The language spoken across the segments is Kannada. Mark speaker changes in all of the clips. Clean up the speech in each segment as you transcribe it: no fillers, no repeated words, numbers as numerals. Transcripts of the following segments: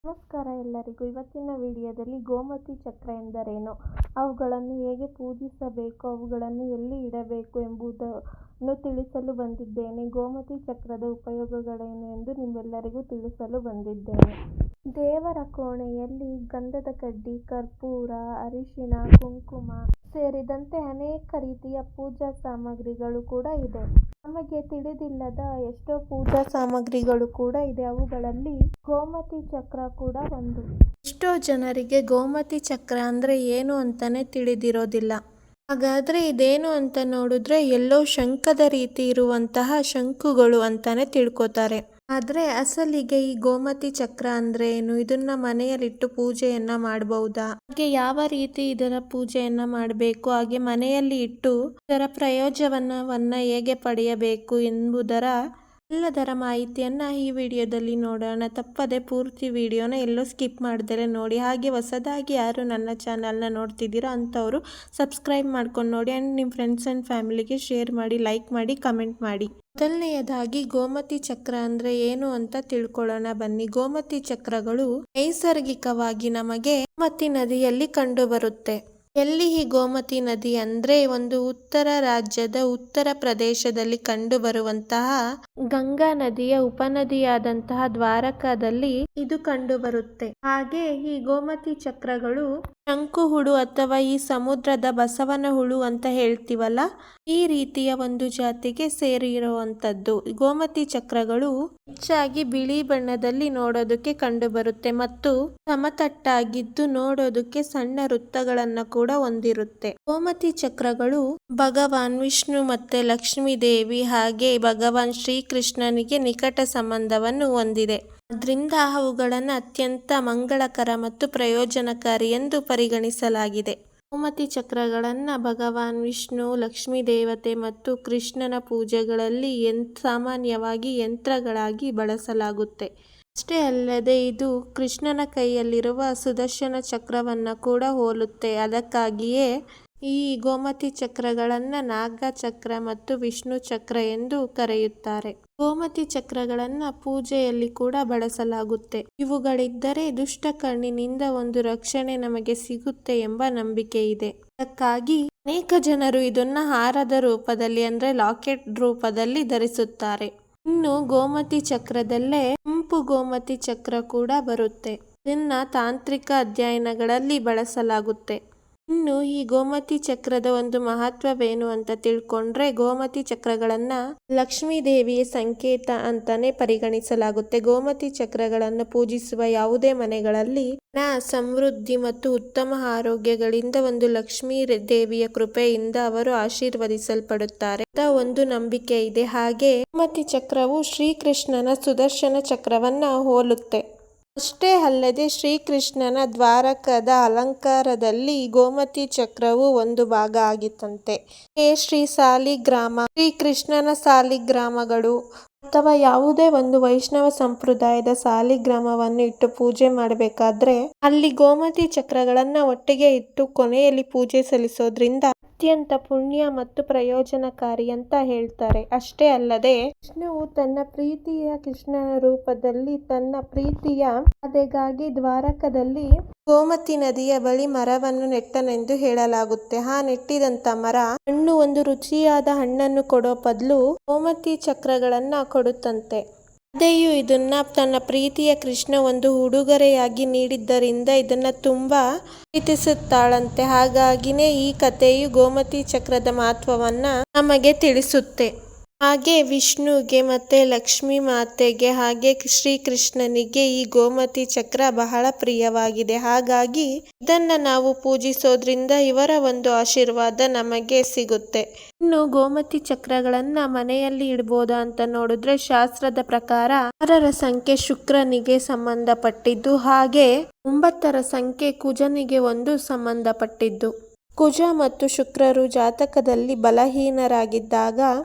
Speaker 1: ನಮಸ್ಕಾರ ಎಲ್ಲರಿಗೂ. ಇವತ್ತಿನ ವಿಡಿಯೋದಲ್ಲಿ ಗೋಮತಿ ಚಕ್ರ ಎಂದರೇನು, ಅವುಗಳನ್ನು ಹೇಗೆ ಪೂಜಿಸಬೇಕು, ಅವುಗಳನ್ನು ಎಲ್ಲಿ ಇಡಬೇಕು ಎಂಬುದನ್ನು ತಿಳಿಸಲು ಬಂದಿದ್ದೇನೆ. ಗೋಮತಿ ಚಕ್ರದ ಉಪಯೋಗಗಳೇನು ಎಂದು ನಿಮ್ಮೆಲ್ಲರಿಗೂ ತಿಳಿಸಲು ಬಂದಿದ್ದೇನೆ. ದೇವರ ಕೋಣೆಯಲ್ಲಿ ಗಂಧದ ಕಡ್ಡಿ, ಕರ್ಪೂರ, ಅರಿಶಿಣ, ಕುಂಕುಮ ಸೇರಿದಂತೆ ಅನೇಕ ರೀತಿಯ ಪೂಜಾ ಸಾಮಗ್ರಿಗಳು ಕೂಡ ಇದೆ. ನಮಗೆ ತಿಳಿದಿಲ್ಲದ ಎಷ್ಟೋ ಪೂಜಾ ಸಾಮಗ್ರಿಗಳು ಕೂಡ ಇದೆ. ಅವುಗಳಲ್ಲಿ ಗೋಮತಿ ಚಕ್ರ ಕೂಡ ಒಂದು. ಎಷ್ಟೋ ಜನರಿಗೆ ಗೋಮತಿ ಚಕ್ರ ಅಂದ್ರೆ ಏನು ಅಂತಾನೆ ತಿಳಿದಿರೋದಿಲ್ಲ. ಹಾಗಾದ್ರೆ ಇದೇನು ಅಂತ ನೋಡಿದ್ರೆ ಎಲ್ಲೋ ಶಂಖದ ರೀತಿ ಇರುವಂತಹ ಶಂಕುಗಳು ಅಂತಾನೆ ತಿಳ್ಕೊತಾರೆ. ಆದ್ರೆ ಅಸಲಿಗೆ ಈ ಗೋಮತಿ ಚಕ್ರ ಅಂದ್ರೆ ಏನು, ಇದನ್ನ ಮನೆಯಲ್ಲಿಟ್ಟು ಪೂಜೆಯನ್ನ ಮಾಡಬಹುದಾ, ಹಾಗೆ ಯಾವ ರೀತಿ ಇದರ ಪೂಜೆಯನ್ನ ಮಾಡಬೇಕು, ಹಾಗೆ ಮನೆಯಲ್ಲಿ ಇಟ್ಟು ಇದರ ಪ್ರಯೋಜನವನ್ನ ಹೇಗೆ ಪಡೆಯಬೇಕು ಎಂಬುದರ ಎಲ್ಲದರ ಮಾಹಿತಿಯನ್ನ ಈ ವಿಡಿಯೋದಲ್ಲಿ ನೋಡೋಣ. ತಪ್ಪದೆ ಪೂರ್ತಿ ವಿಡಿಯೋನ ಎಲ್ಲೋ ಸ್ಕಿಪ್ ಮಾಡ್ದಲೆ ನೋಡಿ. ಹಾಗೆ ಹೊಸದಾಗಿ ಯಾರು ನನ್ನ ಚಾನಲ್ನ ನೋಡ್ತಿದ್ದೀರಾ ಅಂಥವ್ರು ಸಬ್ಸ್ಕ್ರೈಬ್ ಮಾಡ್ಕೊಂಡು ನೋಡಿ ಆ್ಯಂಡ್ ನಿಮ್ಮ ಫ್ರೆಂಡ್ಸ್ ಆ್ಯಂಡ್ ಫ್ಯಾಮಿಲಿಗೆ ಶೇರ್ ಮಾಡಿ, ಲೈಕ್ ಮಾಡಿ, ಕಮೆಂಟ್ ಮಾಡಿ. ಮೊದಲನೆಯದಾಗಿ ಗೋಮತಿ ಚಕ್ರ ಅಂದ್ರೆ ಏನು ಅಂತ ತಿಳ್ಕೊಳ್ಳೋಣ ಬನ್ನಿ. ಗೋಮತಿ ಚಕ್ರಗಳು ನೈಸರ್ಗಿಕವಾಗಿ ನಮಗೆ ಗೋಮತಿ ನದಿಯಲ್ಲಿ ಕಂಡು ಬರುತ್ತೆ. ಎಲ್ಲಿ ಈ ಗೋಮತಿ ನದಿ ಅಂದ್ರೆ ಒಂದು ಉತ್ತರ ರಾಜ್ಯದ ಉತ್ತರ ಪ್ರದೇಶದಲ್ಲಿ ಕಂಡು ಬರುವಂತಹ ಗಂಗಾ ನದಿಯ ಉಪನದಿಯಾದಂತಹ ದ್ವಾರಕಾದಲ್ಲಿ ಇದು ಕಂಡು ಬರುತ್ತೆ. ಹಾಗೆ ಈ ಗೋಮತಿ ಚಕ್ರಗಳು ಶಂಕು ಹುಳು ಅಥವಾ ಈ ಸಮುದ್ರದ ಬಸವನ ಹುಳು ಅಂತ ಹೇಳ್ತೀವಲ್ಲ, ಈ ರೀತಿಯ ಒಂದು ಜಾತಿಗೆ ಸೇರಿರುವಂತದ್ದು. ಗೋಮತಿ ಚಕ್ರಗಳು ಹೆಚ್ಚಾಗಿ ಬಿಳಿ ಬಣ್ಣದಲ್ಲಿ ನೋಡೋದಕ್ಕೆ ಕಂಡು ಬರುತ್ತೆ ಮತ್ತು ಸಮತಟ್ಟಾಗಿದ್ದು ನೋಡೋದಕ್ಕೆ ಸಣ್ಣ ವೃತ್ತಗಳನ್ನ ಕೂಡ ಹೊಂದಿರುತ್ತೆ. ಗೋಮತಿ ಚಕ್ರಗಳು ಭಗವಾನ್ ವಿಷ್ಣು ಮತ್ತೆ ಲಕ್ಷ್ಮೀ ದೇವಿ ಹಾಗೆ ಭಗವಾನ್ ಶ್ರೀಕೃಷ್ಣನಿಗೆ ನಿಕಟ ಸಂಬಂಧವನ್ನು ಹೊಂದಿದೆ. ಅದರಿಂದ ಅವುಗಳನ್ನು ಅತ್ಯಂತ ಮಂಗಳಕರ ಮತ್ತು ಪ್ರಯೋಜನಕಾರಿ ಎಂದು ಪರಿಗಣಿಸಲಾಗಿದೆ. ಗೋಮತಿ ಚಕ್ರಗಳನ್ನ ಭಗವಾನ್ ವಿಷ್ಣು, ಲಕ್ಷ್ಮೀ ದೇವತೆ ಮತ್ತು ಕೃಷ್ಣನ ಪೂಜೆಗಳಲ್ಲಿ ಸಾಮಾನ್ಯವಾಗಿ ಯಂತ್ರಗಳಾಗಿ ಬಳಸಲಾಗುತ್ತೆ. ಅಷ್ಟೇ ಅಲ್ಲದೆ ಇದು ಕೃಷ್ಣನ ಕೈಯಲ್ಲಿರುವ ಸುದರ್ಶನ ಚಕ್ರವನ್ನ ಕೂಡ ಹೋಲುತ್ತೆ. ಅದಕ್ಕಾಗಿಯೇ ಈ ಗೋಮತಿ ಚಕ್ರಗಳನ್ನ ನಾಗ ಚಕ್ರ ಮತ್ತು ವಿಷ್ಣು ಚಕ್ರ ಎಂದು ಕರೆಯುತ್ತಾರೆ. ಗೋಮತಿ ಚಕ್ರಗಳನ್ನ ಪೂಜೆಯಲ್ಲಿ ಕೂಡ ಬಳಸಲಾಗುತ್ತೆ. ಇವುಗಳಿದ್ದರೆ ದುಷ್ಟ ಕಣ್ಣಿನಿಂದ ಒಂದು ರಕ್ಷಣೆ ನಮಗೆ ಸಿಗುತ್ತೆ ಎಂಬ ನಂಬಿಕೆ ಇದೆ. ಅದಕ್ಕಾಗಿ ಅನೇಕ ಜನರು ಇದನ್ನ ಹಾರದ ರೂಪದಲ್ಲಿ ಅಂದ್ರೆ ಲಾಕೆಟ್ ರೂಪದಲ್ಲಿ ಧರಿಸುತ್ತಾರೆ. ಇನ್ನು ಗೋಮತಿ ಚಕ್ರದಲ್ಲೇ ಕೆಂಪು ಗೋಮತಿ ಚಕ್ರ ಕೂಡ ಬರುತ್ತೆ. ಇದನ್ನ ತಾಂತ್ರಿಕ ಅಧ್ಯಯನಗಳಲ್ಲಿ ಬಳಸಲಾಗುತ್ತೆ. ಇನ್ನು ಈ ಗೋಮತಿ ಚಕ್ರದ ಒಂದು ಮಹತ್ವವೇನು ಅಂತ ತಿಳ್ಕೊಂಡ್ರೆ, ಗೋಮತಿ ಚಕ್ರಗಳನ್ನ ಲಕ್ಷ್ಮೀ ದೇವಿಯ ಸಂಕೇತ ಅಂತಾನೆ ಪರಿಗಣಿಸಲಾಗುತ್ತೆ. ಗೋಮತಿ ಚಕ್ರಗಳನ್ನು ಪೂಜಿಸುವ ಯಾವುದೇ ಮನೆಗಳಲ್ಲಿ ಸಮೃದ್ಧಿ ಮತ್ತು ಉತ್ತಮ ಆರೋಗ್ಯಗಳಿಂದ ಒಂದು ಲಕ್ಷ್ಮೀ ದೇವಿಯ ಕೃಪೆಯಿಂದ ಅವರು ಆಶೀರ್ವದಿಸಲ್ಪಡುತ್ತಾರೆ ಅಂತ ಒಂದು ನಂಬಿಕೆ ಇದೆ. ಹಾಗೆ ಗೋಮತಿ ಚಕ್ರವು ಶ್ರೀಕೃಷ್ಣನ ಸುದರ್ಶನ ಚಕ್ರವನ್ನ ಹೋಲುತ್ತೆ. ಅಷ್ಟೇ ಅಲ್ಲದೆ ಶ್ರೀಕೃಷ್ಣನ ದ್ವಾರಕದ ಅಲಂಕಾರದಲ್ಲಿ ಗೋಮತಿ ಚಕ್ರವು ಒಂದು ಭಾಗ ಆಗಿತ್ತಂತೆ. ಶ್ರೀ ಸಾಲಿಗ್ರಾಮ, ಶ್ರೀಕೃಷ್ಣನ ಸಾಲಿಗ್ರಾಮಗಳು ಅಥವಾ ಯಾವುದೇ ಒಂದು ವೈಷ್ಣವ ಸಂಪ್ರದಾಯದ ಸಾಲಿಗ್ರಾಮವನ್ನು ಇಟ್ಟು ಪೂಜೆ ಮಾಡಬೇಕಾದ್ರೆ ಅಲ್ಲಿ ಗೋಮತಿ ಚಕ್ರಗಳನ್ನ ಒಟ್ಟಿಗೆ ಇಟ್ಟು ಕೊನೆಯಲ್ಲಿ ಪೂಜೆ ಸಲ್ಲಿಸೋದ್ರಿಂದ ಅತ್ಯಂತ ಪುಣ್ಯ ಮತ್ತು ಪ್ರಯೋಜನಕಾರಿ ಅಂತ ಹೇಳ್ತಾರೆ. ಅಷ್ಟೇ ಅಲ್ಲದೆ ವಿಷ್ಣುವು ತನ್ನ ಪ್ರೀತಿಯ ಕೃಷ್ಣನ ರೂಪದಲ್ಲಿ ತನ್ನ ಪ್ರೀತಿಯ ಅದೆಗಾಗಿ ದ್ವಾರಕದಲ್ಲಿ ಗೋಮತಿ ನದಿಯ ಬಳಿ ಮರವನ್ನು ನೆಟ್ಟನೆಂದು ಹೇಳಲಾಗುತ್ತೆ. ಆ ನೆಟ್ಟಿದಂತ ಮರ ಹಣ್ಣು ಒಂದು ರುಚಿಯಾದ ಹಣ್ಣನ್ನು ಕೊಡೋ ಬದಲು ಗೋಮತಿ ಚಕ್ರಗಳನ್ನ ಕೊಡುತ್ತಂತೆ. ಅದೇಯು ಇದನ್ನ ತನ್ನ ಪ್ರೀತಿಯ ಕೃಷ್ಣ ಒಂದು ಉಡುಗೊರೆಯಾಗಿ ನೀಡಿದ್ದರಿಂದ ಇದನ್ನ ತುಂಬಾ ಪ್ರೀತಿಸುತ್ತಾಳಂತೆ. ಹಾಗಾಗಿನೇ ಈ ಕಥೆಯು ಗೋಮತಿ ಚಕ್ರದ ಮಹತ್ವವನ್ನ ನಮಗೆ ತಿಳಿಸುತ್ತೆ. ಹಾಗೆ ವಿಷ್ಣುಗೆ ಮತ್ತೆ ಲಕ್ಷ್ಮೀ ಮಾತೆಗೆ ಹಾಗೆ ಶ್ರೀಕೃಷ್ಣನಿಗೆ ಈ ಗೋಮತಿ ಚಕ್ರ ಬಹಳ ಪ್ರಿಯವಾಗಿದೆ. ಹಾಗಾಗಿ ಇದನ್ನ ನಾವು ಪೂಜಿಸೋದ್ರಿಂದ ಇವರ ಒಂದು ಆಶೀರ್ವಾದ ನಮಗೆ ಸಿಗುತ್ತೆ. ಇನ್ನು ಗೋಮತಿ ಚಕ್ರಗಳನ್ನ ಮನೆಯಲ್ಲಿ ಇಡಬಹುದಾ ಅಂತ ನೋಡಿದ್ರೆ ಶಾಸ್ತ್ರದ ಪ್ರಕಾರ 6ರ ಸಂಖ್ಯೆ ಶುಕ್ರನಿಗೆ ಸಂಬಂಧಪಟ್ಟಿದ್ದು ಹಾಗೆ 9ರ ಸಂಖ್ಯೆ ಕುಜನಿಗೆ ಒಂದು ಸಂಬಂಧಪಟ್ಟಿದ್ದು. ಕುಜ ಮತ್ತು ಶುಕ್ರರು ಜಾತಕದಲ್ಲಿ ಬಲಹೀನರಾಗಿದ್ದಾಗ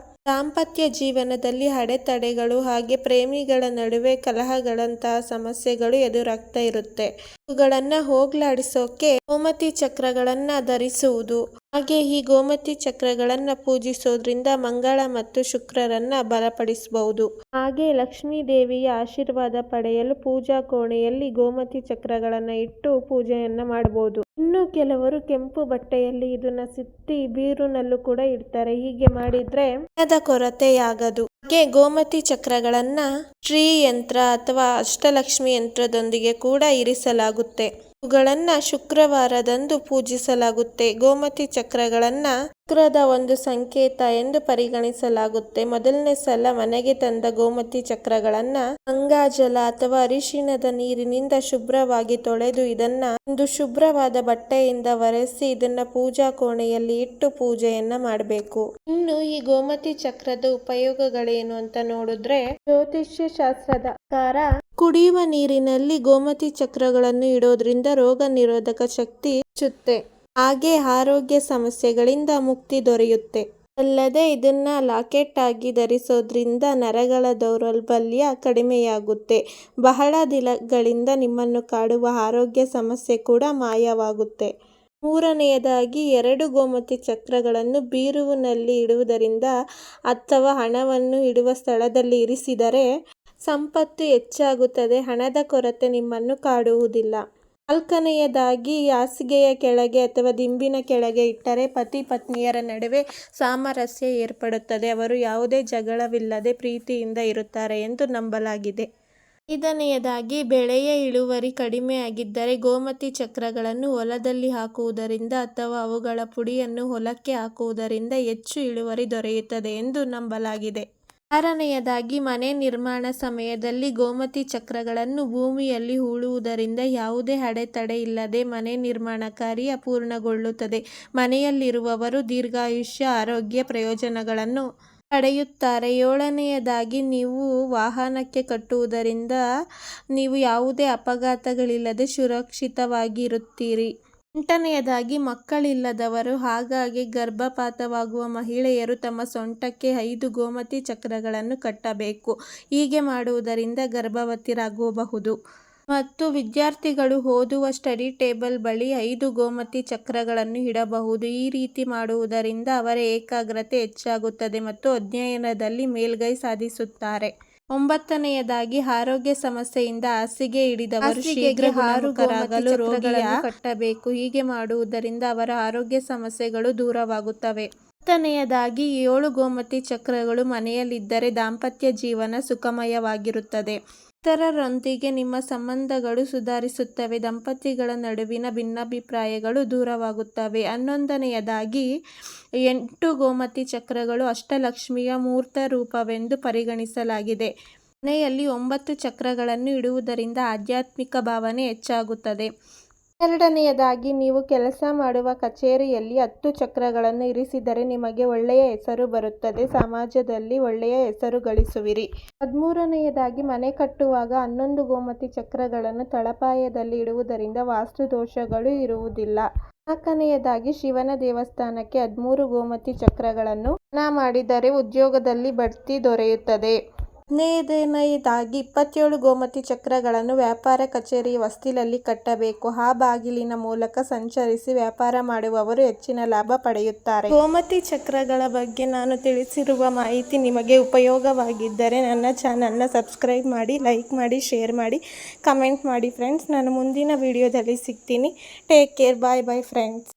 Speaker 1: ದಾಂಪತ್ಯ ಜೀವನದಲ್ಲಿ ಅಡೆತಡೆಗಳು ಹಾಗೆ ಪ್ರೇಮಿಗಳ ನಡುವೆ ಕಲಹಗಳಂತಹ ಸಮಸ್ಯೆಗಳು ಎದುರಾಗ್ತಾ ಇರುತ್ತೆ. ಇವುಗಳನ್ನ ಹೋಗ್ಲಾಡಿಸೋಕೆ ಗೋಮತಿ ಚಕ್ರಗಳನ್ನ ಧರಿಸುವುದು ಹಾಗೆ ಈ ಗೋಮತಿ ಚಕ್ರಗಳನ್ನ ಪೂಜಿಸೋದ್ರಿಂದ ಮಂಗಳ ಮತ್ತು ಶುಕ್ರರನ್ನ ಬಲಪಡಿಸಬಹುದು. ಹಾಗೆ ಲಕ್ಷ್ಮೀ ದೇವಿಯ ಆಶೀರ್ವಾದ ಪಡೆಯಲು ಪೂಜಾ ಕೋಣೆಯಲ್ಲಿ ಗೋಮತಿ ಚಕ್ರಗಳನ್ನ ಇಟ್ಟು ಪೂಜೆಯನ್ನ ಮಾಡಬಹುದು. ಇನ್ನು ಕೆಲವರು ಕೆಂಪು ಬಟ್ಟೆಯಲ್ಲಿ ಇದನ್ನ ಸುತ್ತಿ ಬೀರುನಲ್ಲೂ ಕೂಡ ಇಡ್ತಾರೆ. ಹೀಗೆ ಮಾಡಿದ್ರೆ ಹಣದ ಕೊರತೆಯಾಗದು. ಹಾಗೆ ಗೋಮತಿ ಚಕ್ರಗಳನ್ನ ಶ್ರೀ ಯಂತ್ರ ಅಥವಾ ಅಷ್ಟಲಕ್ಷ್ಮಿ ಯಂತ್ರದೊಂದಿಗೆ ಕೂಡ ಇರಿಸಲಾಗುತ್ತೆ. ಇವುಗಳನ್ನ ಶುಕ್ರವಾರದಂದು ಪೂಜಿಸಲಾಗುತ್ತೆ. ಗೋಮತಿ ಚಕ್ರಗಳನ್ನ ಶುಕ್ರದ ಒಂದು ಸಂಕೇತ ಎಂದು ಪರಿಗಣಿಸಲಾಗುತ್ತೆ. ಮೊದಲನೇ ಸಲ ಮನೆಗೆ ತಂದ ಗೋಮತಿ ಚಕ್ರಗಳನ್ನ ಗಂಗಾಜಲ ಅಥವಾ ಅರಿಶಿಣದ ನೀರಿನಿಂದ ಶುಭ್ರವಾಗಿ ತೊಳೆದು ಇದನ್ನ ಒಂದು ಶುಭ್ರವಾದ ಬಟ್ಟೆಯಿಂದ ಒರೆಸಿ ಇದನ್ನ ಪೂಜಾ ಕೋಣೆಯಲ್ಲಿ ಇಟ್ಟು ಪೂಜೆಯನ್ನ ಮಾಡಬೇಕು. ಇನ್ನು ಈ ಗೋಮತಿ ಚಕ್ರದ ಉಪಯೋಗಗಳೇನು ಅಂತ ನೋಡಿದ್ರೆ, ಜ್ಯೋತಿಷ್ಯ ಶಾಸ್ತ್ರದ ಪ್ರಕಾರ ಕುಡಿಯುವ ನೀರಿನಲ್ಲಿ ಗೋಮತಿ ಚಕ್ರಗಳನ್ನು ಇಡೋದ್ರಿಂದ ರೋಗ ನಿರೋಧಕ ಶಕ್ತಿ ಹೆಚ್ಚುತ್ತೆ. ಹಾಗೆ ಆರೋಗ್ಯ ಸಮಸ್ಯೆಗಳಿಂದ ಮುಕ್ತಿ ದೊರೆಯುತ್ತೆ. ಅಲ್ಲದೆ ಇದನ್ನ ಲಾಕೆಟ್ ಆಗಿ ಧರಿಸೋದ್ರಿಂದ ನರಗಳ ದೌರ್ಬಲ್ಯ ಕಡಿಮೆಯಾಗುತ್ತೆ. ಬಹಳ ದಿನಗಳಿಂದ ನಿಮ್ಮನ್ನು ಕಾಡುವ ಆರೋಗ್ಯ ಸಮಸ್ಯೆ ಕೂಡ ಮಾಯವಾಗುತ್ತೆ. ಮೂರನೆಯದಾಗಿ 2 ಗೋಮತಿ ಚಕ್ರಗಳನ್ನು ಬೀರುವಿನಲ್ಲಿ ಇಡುವುದರಿಂದ ಅಥವಾ ಹಣವನ್ನು ಇಡುವ ಸ್ಥಳದಲ್ಲಿ ಇರಿಸಿದರೆ ಸಂಪತ್ತು ಹೆಚ್ಚಾಗುತ್ತದೆ. ಹಣದ ಕೊರತೆ ನಿಮ್ಮನ್ನು ಕಾಡುವುದಿಲ್ಲ. 4ನೆಯದಾಗಿ ಹಾಸಿಗೆಯ ಕೆಳಗೆ ಅಥವಾ ದಿಂಬಿನ ಕೆಳಗೆ ಇಟ್ಟರೆ ಪತಿ ಪತ್ನಿಯರ ನಡುವೆ ಸಾಮರಸ್ಯ ಏರ್ಪಡುತ್ತದೆ. ಅವರು ಯಾವುದೇ ಜಗಳವಿಲ್ಲದೆ ಪ್ರೀತಿಯಿಂದ ಇರುತ್ತಾರೆ ಎಂದು ನಂಬಲಾಗಿದೆ. 5ನೆಯದಾಗಿ ಬೆಳೆಯ ಇಳುವರಿ ಕಡಿಮೆ ಆಗಿದ್ದರೆ ಗೋಮತಿ ಚಕ್ರಗಳನ್ನು ಹೊಲದಲ್ಲಿ ಹಾಕುವುದರಿಂದ ಅಥವಾ ಅವುಗಳ ಪುಡಿಯನ್ನು ಹೊಲಕ್ಕೆ ಹಾಕುವುದರಿಂದ ಹೆಚ್ಚು ಇಳುವರಿ ದೊರೆಯುತ್ತದೆ ಎಂದು ನಂಬಲಾಗಿದೆ. 6ನೆಯದಾಗಿ ಮನೆ ನಿರ್ಮಾಣ ಸಮಯದಲ್ಲಿ ಗೋಮತಿ ಚಕ್ರಗಳನ್ನು ಭೂಮಿಯಲ್ಲಿ ಹೂಳುವುದರಿಂದ ಯಾವುದೇ ಅಡೆತಡೆ ಇಲ್ಲದೆ ಮನೆ ನಿರ್ಮಾಣ ಕಾರ್ಯ ಪೂರ್ಣಗೊಳ್ಳುತ್ತದೆ. ಮನೆಯಲ್ಲಿರುವವರು ದೀರ್ಘಾಯುಷ್ಯ ಆರೋಗ್ಯ ಪ್ರಯೋಜನಗಳನ್ನು ಪಡೆಯುತ್ತಾರೆ. 7ನೆಯದಾಗಿ ನೀವು ವಾಹನಕ್ಕೆ ಕಟ್ಟುವುದರಿಂದ ನೀವು ಯಾವುದೇ ಅಪಘಾತಗಳಿಲ್ಲದೆ ಸುರಕ್ಷಿತವಾಗಿ ಇರುತ್ತೀರಿ. 8ನೆಯದಾಗಿ ಮಕ್ಕಳಿಲ್ಲದವರು ಹಾಗಾಗಿ ಗರ್ಭಪಾತವಾಗುವ ಮಹಿಳೆಯರು ತಮ್ಮ ಸೊಂಟಕ್ಕೆ 5 ಗೋಮತಿ ಚಕ್ರಗಳನ್ನು ಕಟ್ಟಬೇಕು. ಹೀಗೆ ಮಾಡುವುದರಿಂದ ಗರ್ಭವತಿಯಾಗಬಹುದು. ಮತ್ತು ವಿದ್ಯಾರ್ಥಿಗಳು ಓದುವ ಸ್ಟಡಿ ಟೇಬಲ್ ಬಳಿ 5 ಗೋಮತಿ ಚಕ್ರಗಳನ್ನು ಇಡಬಹುದು. ಈ ರೀತಿ ಮಾಡುವುದರಿಂದ ಅವರ ಏಕಾಗ್ರತೆ ಹೆಚ್ಚಾಗುತ್ತದೆ ಮತ್ತು ಅಧ್ಯಯನದಲ್ಲಿ ಮೇಲುಗೈ ಸಾಧಿಸುತ್ತಾರೆ. 9ನೆಯದಾಗಿ ಆರೋಗ್ಯ ಸಮಸ್ಯೆಯಿಂದ ಹಾಸಿಗೆ ಹಿಡಿದವರು ಶೀಘ್ರ ಗುಣಮುಖರಾಗಲು ರೋಗಿಯನ್ನು ಕಟ್ಟಬೇಕು. ಹೀಗೆ ಮಾಡುವುದರಿಂದ ಅವರ ಆರೋಗ್ಯ ಸಮಸ್ಯೆಗಳು ದೂರವಾಗುತ್ತವೆ. 10ನೆಯದಾಗಿ 7 ಗೋಮತಿ ಚಕ್ರಗಳು ಮನೆಯಲ್ಲಿದ್ದರೆ ದಾಂಪತ್ಯ ಜೀವನ ಸುಖಮಯವಾಗಿರುತ್ತದೆ. ಇತರರೊಂದಿಗೆ ನಿಮ್ಮ ಸಂಬಂಧಗಳು ಸುಧಾರಿಸುತ್ತವೆ. ದಂಪತಿಗಳ ನಡುವಿನ ಭಿನ್ನಾಭಿಪ್ರಾಯಗಳು ದೂರವಾಗುತ್ತವೆ. 11ನೆಯದಾಗಿ 8 ಗೋಮತಿ ಚಕ್ರಗಳು ಅಷ್ಟಲಕ್ಷ್ಮಿಯ ಮೂರ್ತ ರೂಪವೆಂದು ಪರಿಗಣಿಸಲಾಗಿದೆ. ಮನೆಯಲ್ಲಿ 9 ಚಕ್ರಗಳನ್ನು ಇಡುವುದರಿಂದ ಆಧ್ಯಾತ್ಮಿಕ ಭಾವನೆ ಹೆಚ್ಚಾಗುತ್ತದೆ. 12ನೆಯದಾಗಿ ನೀವು ಕೆಲಸ ಮಾಡುವ ಕಚೇರಿಯಲ್ಲಿ 10 ಚಕ್ರಗಳನ್ನು ಇರಿಸಿದರೆ ನಿಮಗೆ ಒಳ್ಳೆಯ ಹೆಸರು ಬರುತ್ತದೆ. ಸಮಾಜದಲ್ಲಿ ಒಳ್ಳೆಯ ಹೆಸರು ಗಳಿಸುವಿರಿ. 13ನೆಯದಾಗಿ ಮನೆ ಕಟ್ಟುವಾಗ 11 ಗೋಮತಿ ಚಕ್ರಗಳನ್ನು ತಳಪಾಯದಲ್ಲಿ ಇಡುವುದರಿಂದ ವಾಸ್ತು ದೋಷಗಳು ಇರುವುದಿಲ್ಲ. 4ನೆಯದಾಗಿ ಶಿವನ ದೇವಸ್ಥಾನಕ್ಕೆ 13 ಗೋಮತಿ ಚಕ್ರಗಳನ್ನು ದಾನ ಮಾಡಿದರೆ ಉದ್ಯೋಗದಲ್ಲಿ ಬಡ್ತಿ ದೊರೆಯುತ್ತದೆ. 15ನೆಯದಾಗಿ 27 ಗೋಮತಿ ಚಕ್ರಗಳನ್ನು ವ್ಯಾಪಾರ ಕಚೇರಿಯ ಹೊಸ್ತಿಲಲ್ಲಿ ಕಟ್ಟಬೇಕು. ಆ ಬಾಗಿಲಿನ ಮೂಲಕ ಸಂಚರಿಸಿ ವ್ಯಾಪಾರ ಮಾಡುವವರು ಹೆಚ್ಚಿನ ಲಾಭ ಪಡೆಯುತ್ತಾರೆ. ಗೋಮತಿ ಚಕ್ರಗಳ ಬಗ್ಗೆ ನಾನು ತಿಳಿಸಿರುವ ಮಾಹಿತಿ ನಿಮಗೆ ಉಪಯೋಗವಾಗಿದ್ದರೆ ನನ್ನ ಚಾನಲ್ನ ಸಬ್ಸ್ಕ್ರೈಬ್ ಮಾಡಿ, ಲೈಕ್ ಮಾಡಿ, ಶೇರ್ ಮಾಡಿ, ಕಮೆಂಟ್ ಮಾಡಿ ಫ್ರೆಂಡ್ಸ್. ನಾನು ಮುಂದಿನ ವಿಡಿಯೋದಲ್ಲಿ ಸಿಗ್ತೀನಿ. Take care. Bye bye friends.